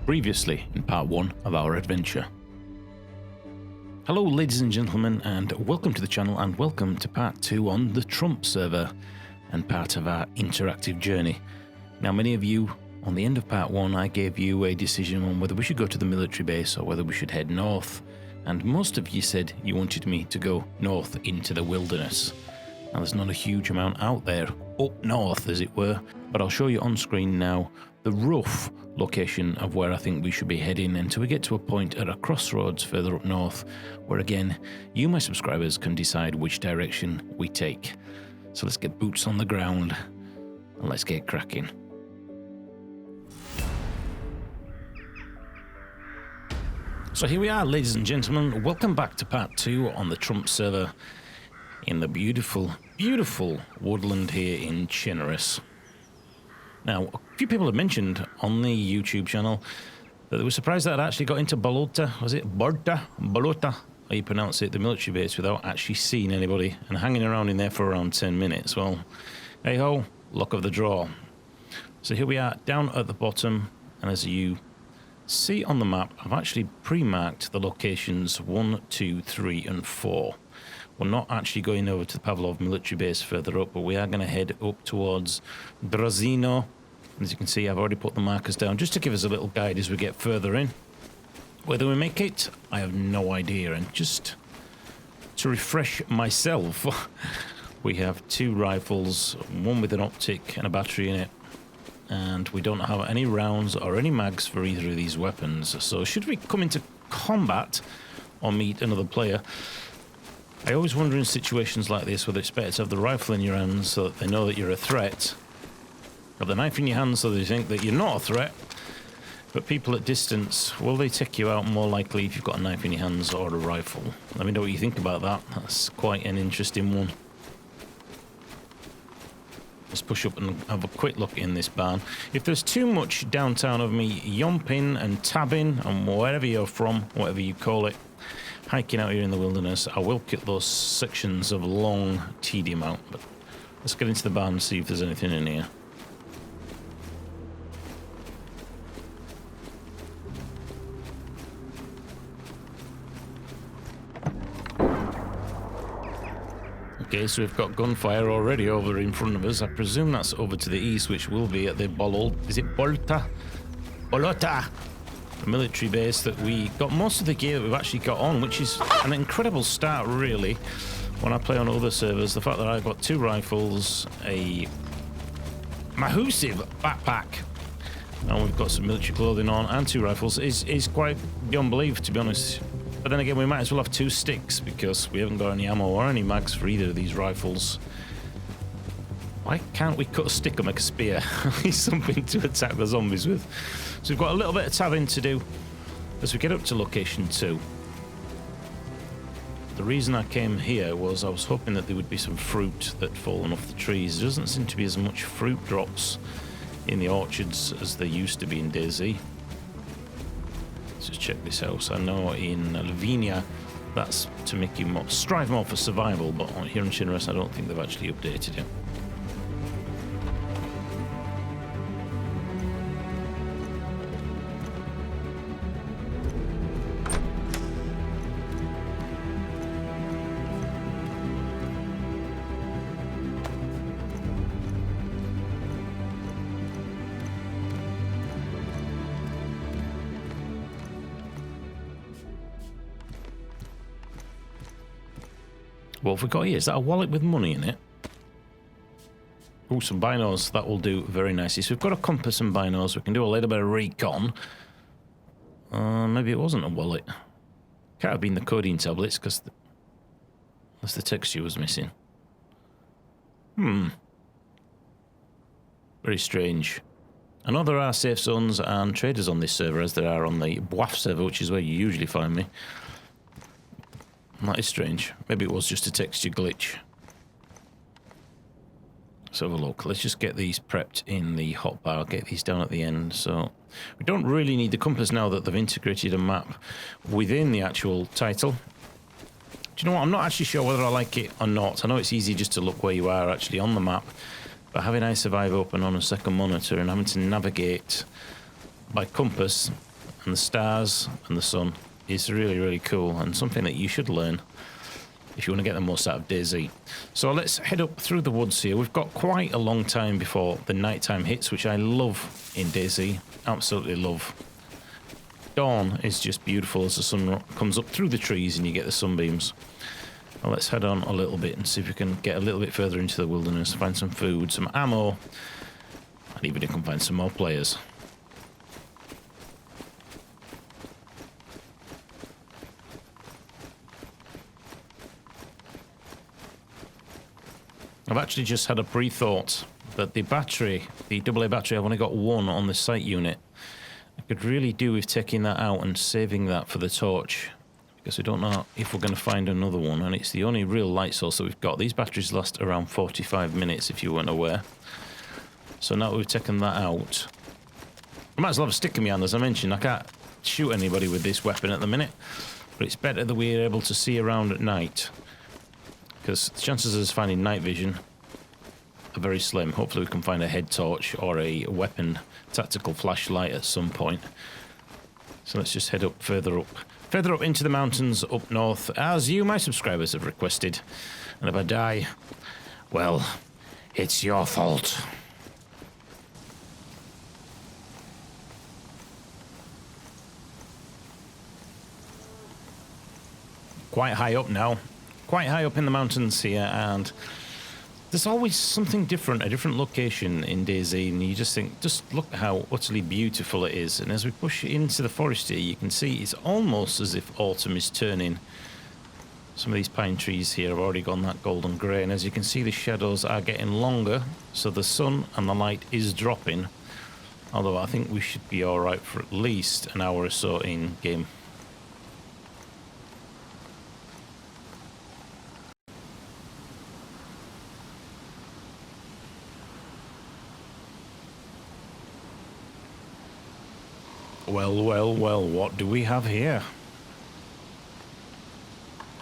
Previously in part 1 of our adventure. Hello ladies and gentlemen, and welcome to the channel, and welcome to part 2 on the TRUMPS server and part of our interactive journey. Now, many of you, on the end of part 1, I gave you a decision on whether we should go to the military base or whether we should head north, and most of you said you wanted me to go north into the wilderness. Now, there's not a huge amount out there, up north as it were, but I'll show you on screen now the rough location of where I think we should be heading until we get to a point at a crossroads further up north, where again, you, my subscribers, can decide which direction we take. So let's get boots on the ground and let's get cracking. So here we are, ladies and gentlemen. Welcome back to part 2 on the TRUMPS server in the beautiful, beautiful woodland here in Enquiries. Now, a few people have mentioned on the YouTube channel that they were surprised that I'd actually got into Balota. Was it Balota? How you pronounce it, the military base, without actually seeing anybody and hanging around in there for around 10 minutes. Well, hey ho, luck of the draw. So here we are down at the bottom, and as you see on the map, I've actually pre-marked the locations 1, 2, 3 and 4. We're not actually going over to the Pavlov military base further up, but we are going to head up towards Brazino. As you can see, I've already put the markers down just to give us a little guide as we get further in. Whether we make it, I have no idea. And just to refresh myself, we have 2 rifles, one with an optic and a battery in it. And we don't have any rounds or any mags for either of these weapons. So should we come into combat or meet another player, I always wonder in situations like this whether it's better to have the rifle in your hands so that they know that you're a threat, have the knife in your hands so they think that you're not a threat. But people at distance, will they take you out more likely if you've got a knife in your hands or a rifle? Let me know what you think about that. That's quite an interesting one. Let's push up and have a quick look in this barn. If there's too much downtown of me yomping and tabbing and wherever you're from, whatever you call it, hiking out here in the wilderness, I will cut those sections of long tedium out. But let's get into the barn and see if there's anything in here. Okay, so we've got Gunfire already over in front of us. I presume that's over to the east, which will be at the Bolota, the military base that we got most of the gear that we've actually got on, which is an incredible start, really, when I play on other servers. The fact that I've got 2 rifles, a massive backpack, and we've got some military clothing on, and 2 rifles is quite beyond belief, to be honest. But then again, we might as well have 2 sticks because we haven't got any ammo or any mags for either of these rifles. Why can't we cut a stick or make a spear? At least something to attack the zombies with. So we've got a little bit of tabbing to do as we get up to location 2. The reason I came here was I was hoping that there would be some fruit that fallen off the trees. There doesn't seem to be as much fruit drops in the orchards as there used to be in Dayz. Let's just check this house. I know in Lavinia that's to make you strive more for survival, but here in Enquiries I don't think they've actually updated it. What have we got here? Is that a wallet with money in it? Oh, some binos. That will do very nicely. So we've got a compass and binos. We can do a little bit of recon. Maybe it wasn't a wallet. Can't have been the codeine tablets because the texture was missing. Very strange. I know there are safe zones and traders on this server as there are on the Boaf server, which is where you usually find me. That is strange. Maybe it was just a texture glitch. Let's have a look. Let's just get these prepped in the hotbar. I'll get these down at the end. So we don't really need the compass now that they've integrated a map within the actual title. Do you know what? I'm not actually sure whether I like it or not. I know it's easy just to look where you are actually on the map. But having I Survive open on a second monitor and having to navigate by compass and the stars and the sun is really, really cool, and something that you should learn if you want to get the most out of Dayz. So let's head up through the woods here. We've got quite a long time before the nighttime hits, which I love in Dayz. Absolutely love. Dawn is just beautiful as the sun comes up through the trees and you get the sunbeams. Well, let's head on a little bit and see if we can get a little bit further into the wilderness, find some food, some ammo, and even if we can find some more players. I've actually just had a pre-thought that the battery, the AA battery, I've only got one on the sight unit. I could really do with taking that out and saving that for the torch, because we don't know if we're going to find another one, and it's the only real light source that we've got. These batteries last around 45 minutes, if you weren't aware. So now that we've taken that out, I might as well have a stick in my hand, as I mentioned. I can't shoot anybody with this weapon at the minute, but it's better that we're able to see around at night, because the chances of us finding night vision are very slim. Hopefully we can find a head torch or a weapon tactical flashlight at some point. So let's just head up further up into the mountains up north, as you, my subscribers, have requested. And if I die, well, it's your fault. Quite high up now. Quite high up in the mountains here, and there's always something different, a different location in Dayz, and you just think, just look how utterly beautiful it is. And as we push into the forest here, you can see it's almost as if autumn is turning. Some of these pine trees here have already gone that golden grey, and as you can see, the shadows are getting longer, so the sun and the light is dropping. Although I think we should be alright for at least an hour or so in game. Well, well, well, what do we have here?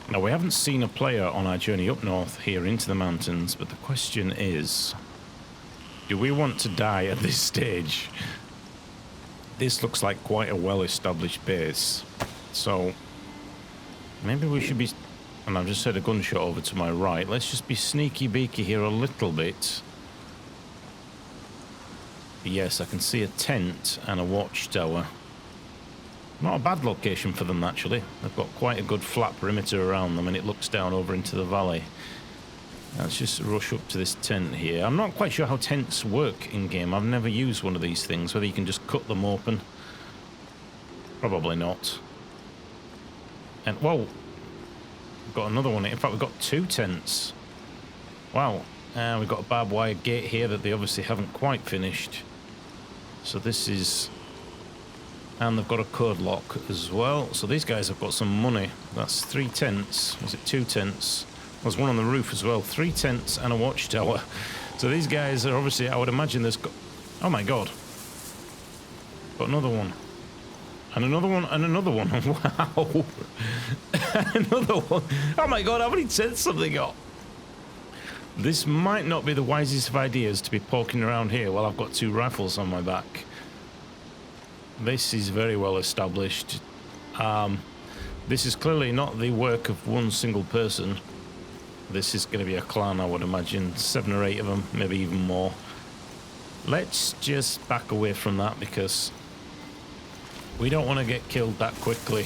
Now, we haven't seen a player on our journey up north here into the mountains, but the question is, do we want to die at this stage? This looks like quite a well-established base, so maybe we should be... And I've just heard a gunshot over to my right. Let's just be sneaky-beaky here a little bit. Yes, I can see a tent and a watchtower. Not a bad location for them, actually. They've got quite a good flat perimeter around them, and it looks down over into the valley. Let's just rush up to this tent here. I'm not quite sure how tents work in-game. I've never used one of these things, whether you can just cut them open. Probably not. And, whoa! We've got another one. In fact, we've got two tents. Wow. We've got a barbed wire gate here that they obviously haven't quite finished. So this is... And they've got a code lock as well. So these guys have got some money. That's 3 tents. Was it 2 tents? There's one on the roof as well. 3 tents and a watchtower. So these guys are obviously... I would imagine there's got... Oh my god. Got another one. And another one, and another one. Wow. Another one. Oh my god, how many tents have they got? This might not be the wisest of ideas to be poking around here while I've got 2 rifles on my back. This is very well established. This is clearly not the work of one single person. This is going to be a clan, I would imagine. 7 or 8 of them, maybe even more. Let's just back away from that, because we don't want to get killed that quickly.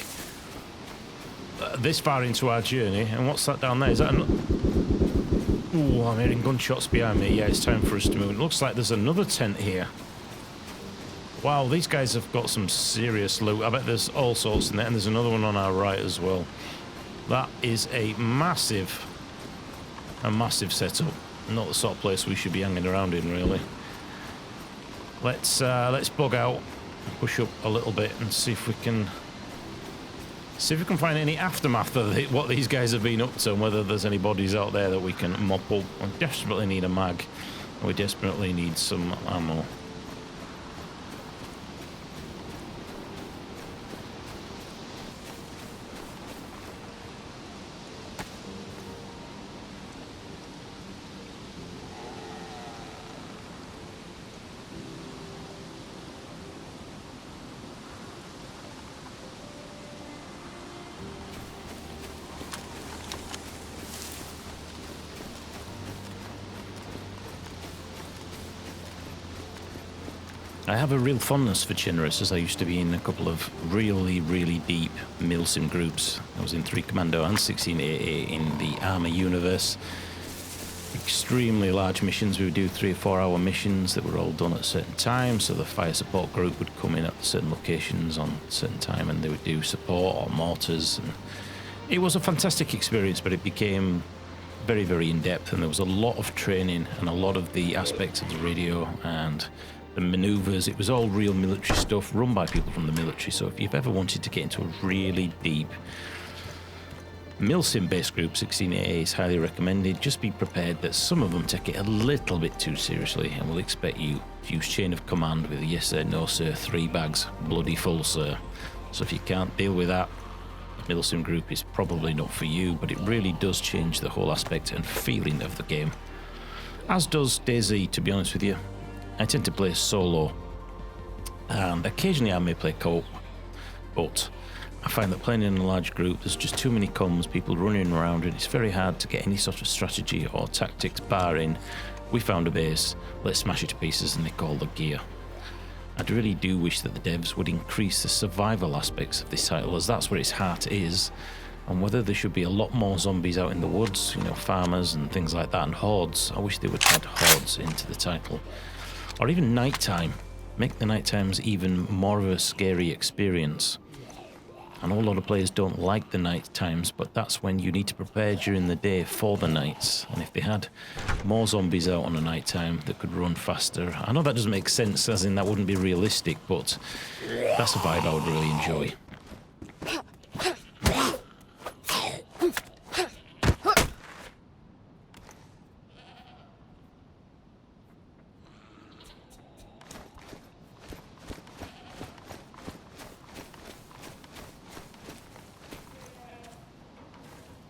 This far into our journey. And what's that down there? Is that Ooh, I'm hearing gunshots behind me. Yeah, it's time for us to move. It looks like there's another tent here. Wow, these guys have got some serious loot. I bet there's all sorts in there, and there's another one on our right as well. That is a massive setup. Not the sort of place we should be hanging around in, really. Let's bug out, push up a little bit, and see if we can find any aftermath of what these guys have been up to, and whether there's any bodies out there that we can mop up. We desperately need a mag. We desperately need some ammo. I have a real fondness for Chinnerous, as I used to be in a couple of really, really deep milsim groups. I was in 3 Commando and 16AA in the Army universe. Extremely large missions. We would do 3 or 4 hour missions that were all done at certain times. So the fire support group would come in at certain locations on a certain time, and they would do support or mortars. And it was a fantastic experience, but it became very, very in-depth, and there was a lot of training and a lot of the aspects of the radio and the maneuvers. It was all real military stuff run by people from the military. So if you've ever wanted to get into a really deep milsim based group, 16AA is highly recommended. Just be prepared that some of them take it a little bit too seriously and will expect you to use chain of command with a yes sir, no sir, 3 bags, bloody full sir. So if you can't deal with that, milsim group is probably not for you, but it really does change the whole aspect and feeling of the game. As does Dayz, to be honest with you. I tend to play solo, and occasionally I may play co-op, but I find that playing in a large group, there's just too many comms, people running around, and it's very hard to get any sort of strategy or tactics, barring we found a base, let's smash it to pieces and nick all the gear. I really do wish that the devs would increase the survival aspects of this title, as that's where its heart is, and whether there should be a lot more zombies out in the woods, you know, farmers and things like that, and hordes. I wish they would add hordes into the title. Or even nighttime. Make the night times even more of a scary experience. I know a lot of players don't like the night times, but that's when you need to prepare during the day for the nights. And if they had more zombies out on a night time that could run faster, I know that doesn't make sense, as in that wouldn't be realistic, but that's a vibe I would really enjoy.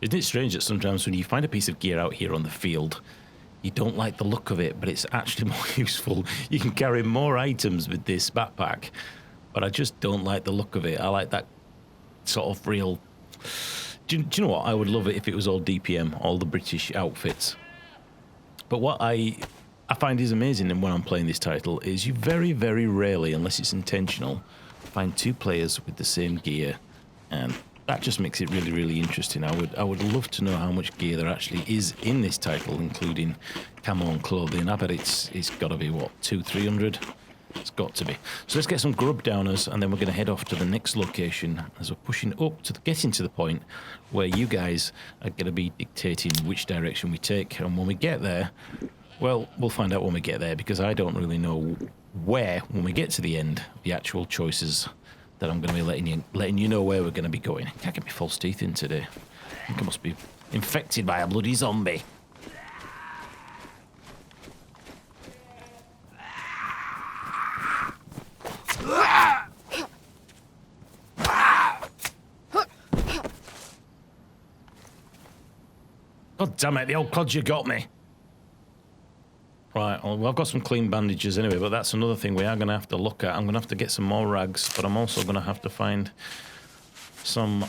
Isn't it strange that sometimes when you find a piece of gear out here on the field, you don't like the look of it, but it's actually more useful. You can carry more items with this backpack, but I just don't like the look of it. I like that sort of real... Do you know what? I would love it if it was all DPM, all the British outfits. But what I find is amazing when I'm playing this title is you very, very rarely, unless it's intentional, find 2 players with the same gear, and that just makes it really, really interesting. I would love to know how much gear there actually is in this title, including camo and clothing. I bet it's got to be, what, 200-300? It's got to be. So let's get some grub downers, and then we're going to head off to the next location as we're pushing up to getting to the point where you guys are going to be dictating which direction we take. And when we get there, well, we'll find out when we get there, because I don't really know where, when we get to the end, the actual choices that I'm going to be letting you know where we're going to be going. I can't get my false teeth in today. I think I must be infected by a bloody zombie. God damn it, the old codger got me. Right, well, I've got some clean bandages anyway, but that's another thing we are going to have to look at. I'm going to have to get some more rags, but I'm also going to have to find some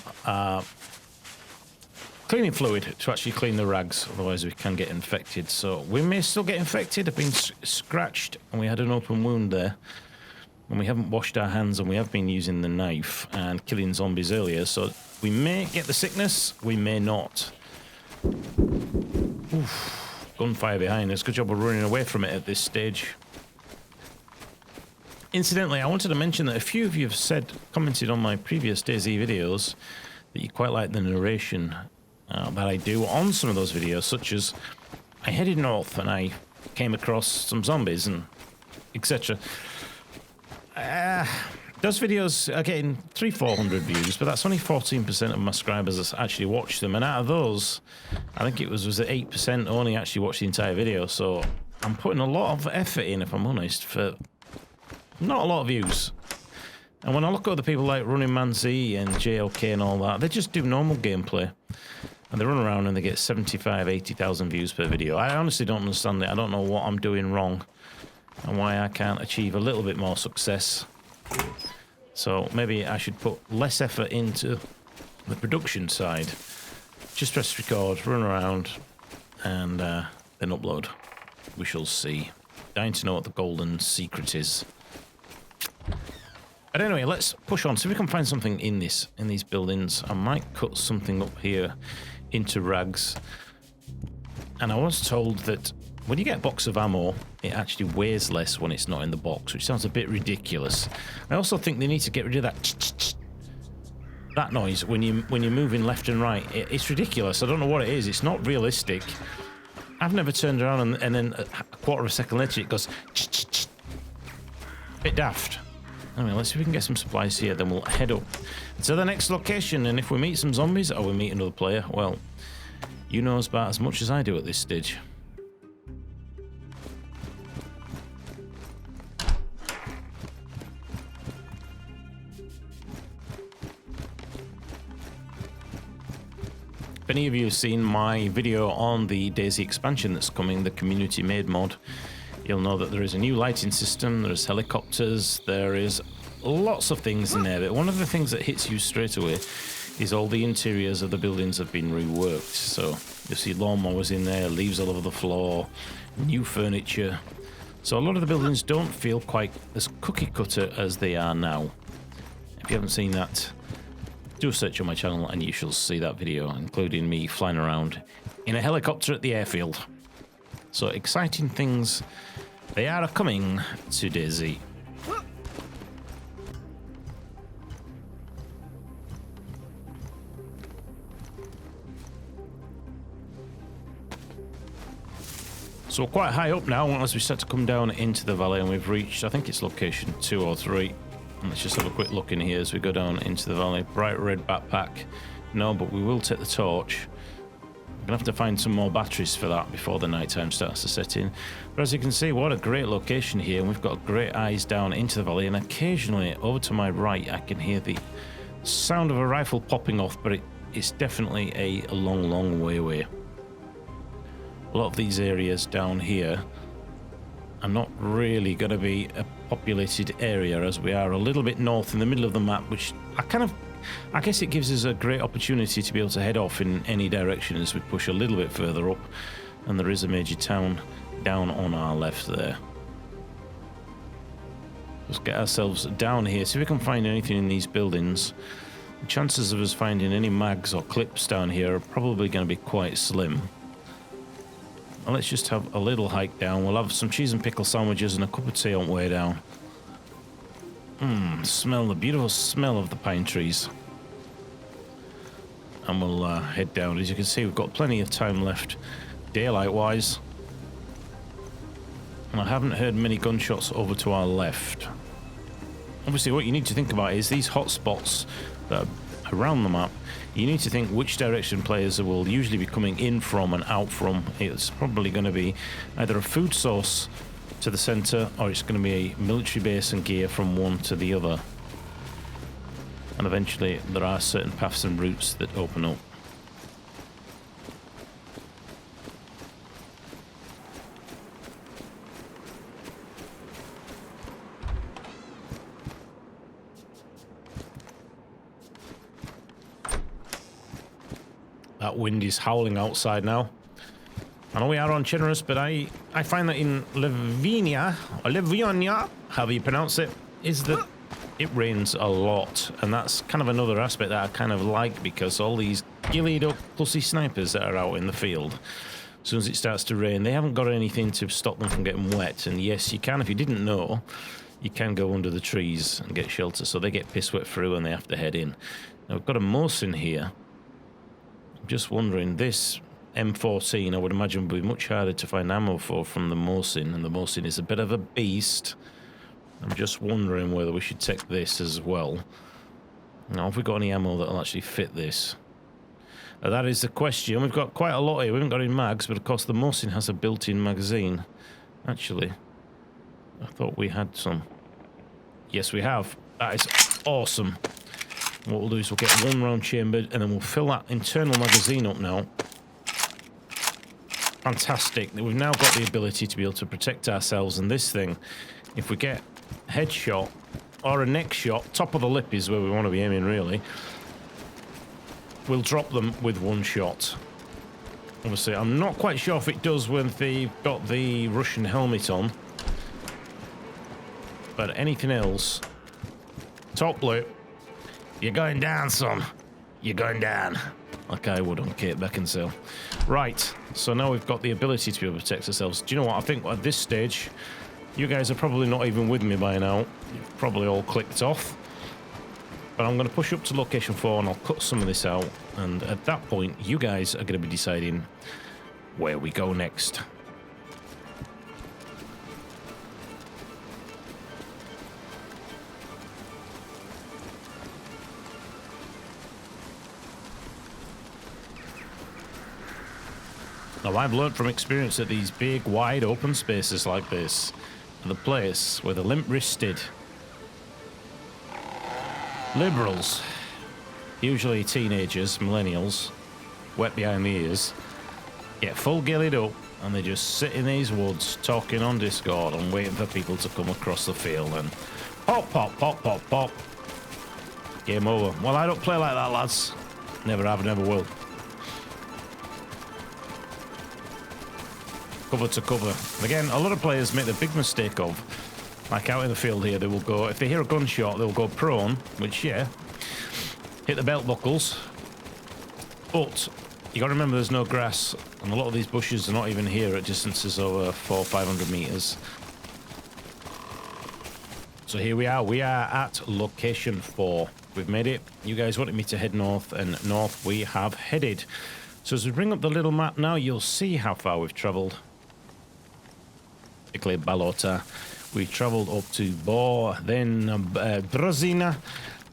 cleaning fluid to actually clean the rags, otherwise we can get infected. So we may still get infected. I've been scratched, and we had an open wound there. And we haven't washed our hands, and we have been using the knife and killing zombies earlier, so we may get the sickness, we may not. Oof. Gunfire behind us. Good job of running away from it at this stage. Incidentally, I wanted to mention that a few of you have commented on my previous Dayz videos that you quite like the narration that I do on some of those videos, such as I headed north and I came across some zombies and etc. Those videos are getting 300-400 views, but that's only 14% of my subscribers that actually watch them. And out of those, I think it was it 8% only actually watched the entire video. So I'm putting a lot of effort in, if I'm honest, for not a lot of views. And when I look at other people like Running Man Z and JLK and all that, they just do normal gameplay. And they run around and they get 75-80,000 views per video. I honestly don't understand it. I don't know what I'm doing wrong and why I can't achieve a little bit more success. So maybe I should put less effort into the production side. Just press record, run around, and then upload. We shall see. Dying to know what the golden secret is But anyway, let's push on. See if we can find something in these buildings. I might cut something up here into rags. And I was told that when you get a box of ammo, it actually weighs less when it's not in the box, which sounds a bit ridiculous. I also think they need to get rid of that noise when you're moving left and right. It's ridiculous. I don't know what it is. It's not realistic. I've never turned around and then a quarter of a second later it goes bit daft. Anyway, let's see if we can get some supplies here, then we'll head up to the next location. And if we meet some zombies or we meet another player, well, you know about as much as I do at this stage. If any of you have seen my video on the Dayz expansion that's coming, the community made mod, you'll know that there is a new lighting system, there's helicopters, there is lots of things in there. But one of the things that hits you straight away is all the interiors of the buildings have been reworked. So you'll see lawnmowers in there, leaves all over the floor, new furniture. So a lot of the buildings don't feel quite as cookie cutter as they are now. If you haven't seen that, do a search on my channel and you shall see that video, including me flying around in a helicopter at the airfield. So exciting things, they are coming to Dayz. So we're quite high up now as we start to come down into the valley, and we've reached, I think it's location 2 or 3. And let's just have a quick look in here as we go down into the valley. Bright red backpack. No, but we will take the torch. We're going to have to find some more batteries for that before the nighttime starts to set in. But as you can see, what a great location here. And we've got great eyes down into the valley. And occasionally, over to my right, I can hear the sound of a rifle popping off. But it's definitely a long, long way away. A lot of these areas down here are not really going to be a populated area, as we are a little bit north in the middle of the map, which I guess it gives us a great opportunity to be able to head off in any direction as we push a little bit further up. And there is a major town down on our left there. Let's get ourselves down here, see if we can find anything in these buildings. The chances of us finding any mags or clips down here are probably going to be quite slim. Well, let's just have a little hike down. We'll have some cheese and pickle sandwiches and a cup of tea on the way down. Smell the beautiful smell of the pine trees. And we'll head down. As you can see, we've got plenty of time left daylight-wise. And I haven't heard many gunshots over to our left. Obviously, what you need to think about is these hot spots that are around the map. You need to think which direction players will usually be coming in from and out from. It's probably going to be either a food source to the center, or it's going to be a military base and gear from one to the other. And eventually there are certain paths and routes that open up. That wind is howling outside now. I know we are on Generous, but I find that in Livonia, however you pronounce it, is that it rains a lot. And that's kind of another aspect that I kind of like, because all these gillied up pussy snipers that are out in the field, as soon as it starts to rain, they haven't got anything to stop them from getting wet. And yes, you can, if you didn't know, you can go under the trees and get shelter. So they get piss wet through and they have to head in. Now we've got a Mosin here. I'm just wondering, this M14 I would imagine would be much harder to find ammo for from the Mosin, and the Mosin is a bit of a beast. I'm just wondering whether we should take this as well. Now, have we got any ammo that'll actually fit this? That is the question. We've got quite a lot here. We haven't got any mags, but of course the Mosin has a built-in magazine. Actually, I thought we had some. Yes, we have. That is awesome. What we'll do is we'll get one round chambered, and then we'll fill that internal magazine up now. Fantastic. We've now got the ability to be able to protect ourselves, and this thing, if we get a headshot or a neck shot, top of the lip is where we want to be aiming really, we'll drop them with one shot. Obviously, I'm not quite sure if it does when they've got the Russian helmet on, but anything else Top lip. You're going down, son. You're going down. Like I would on Cape Beckinsale. Right, so now we've got the ability to be able to protect ourselves. Do you know what? I think at this stage, you guys are probably not even with me by now. You've probably all clicked off. But I'm going to push up to location 4 and I'll cut some of this out. And at that point, you guys are going to be deciding where we go next. Now, I've learned from experience that these big, wide, open spaces like this are the place where the limp-wristed liberals, usually teenagers, millennials, wet behind the ears, get full gillied up and they just sit in these woods talking on Discord and waiting for people to come across the field and pop, pop, pop, pop, pop. Game over. Well, I don't play like that, lads. Never have, never will. Cover to cover. Again, a lot of players make the big mistake of, like out in the field here, they will go, if they hear a gunshot, they'll go prone, which, yeah, hit the belt buckles. But you got to remember there's no grass, and a lot of these bushes are not even here at distances over 400 or 500 meters. So here we are at location 4. We've made it. You guys wanted me to head north, and north we have headed. So as we bring up the little map now, you'll see how far we've traveled. Particularly Balota. We travelled up to Bo, then Brazina,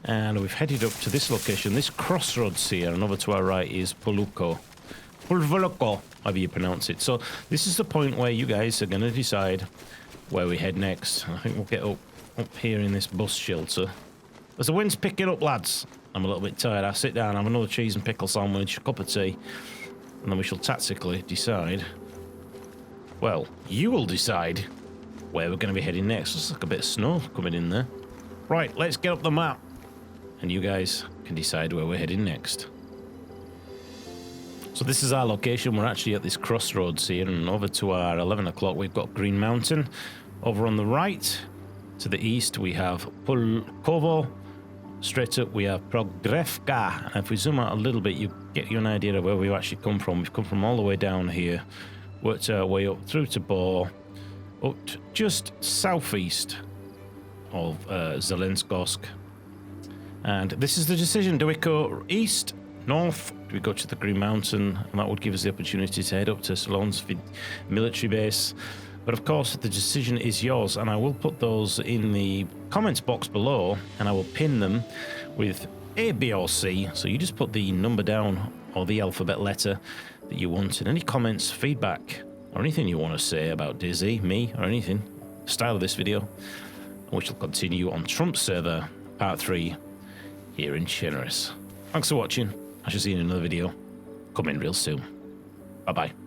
and we've headed up to this location, this crossroads here, and over to our right is Pulvuco, however you pronounce it. So this is the point where you guys are going to decide where we head next. I think we'll get up here in this bus shelter. As the wind's picking up, lads, I'm a little bit tired. I'll sit down, have another cheese and pickle sandwich, a cup of tea, and then we shall tactically decide. Well, you will decide where we're going to be heading next. Looks like a bit of snow coming in there. Right, let's get up the map, and you guys can decide where we're heading next. So this is our location. We're actually at this crossroads here, and over to our 11 o'clock we've got Green Mountain. Over on the right, to the east, we have Pulkovo. Straight up, we have Progrevka. And if we zoom out a little bit, you get you an idea of where we've actually come from. We've come from all the way down here, worked our way up through to Bo, up just southeast of Zelenskosk. And this is the decision. Do we go east, north? Do we go to the Green Mountain? And that would give us the opportunity to head up to Solon's military base. But of course, the decision is yours, and I will put those in the comments box below, and I will pin them with A, B, or C. So you just put the number down, or the alphabet letter that you want, and any comments, feedback, or anything you want to say about Dayz, me, or anything, style of this video, and we shall continue on Trumps server, part 3, here in Generous. Thanks for watching. I shall see you in another video. Come in real soon. Bye-bye.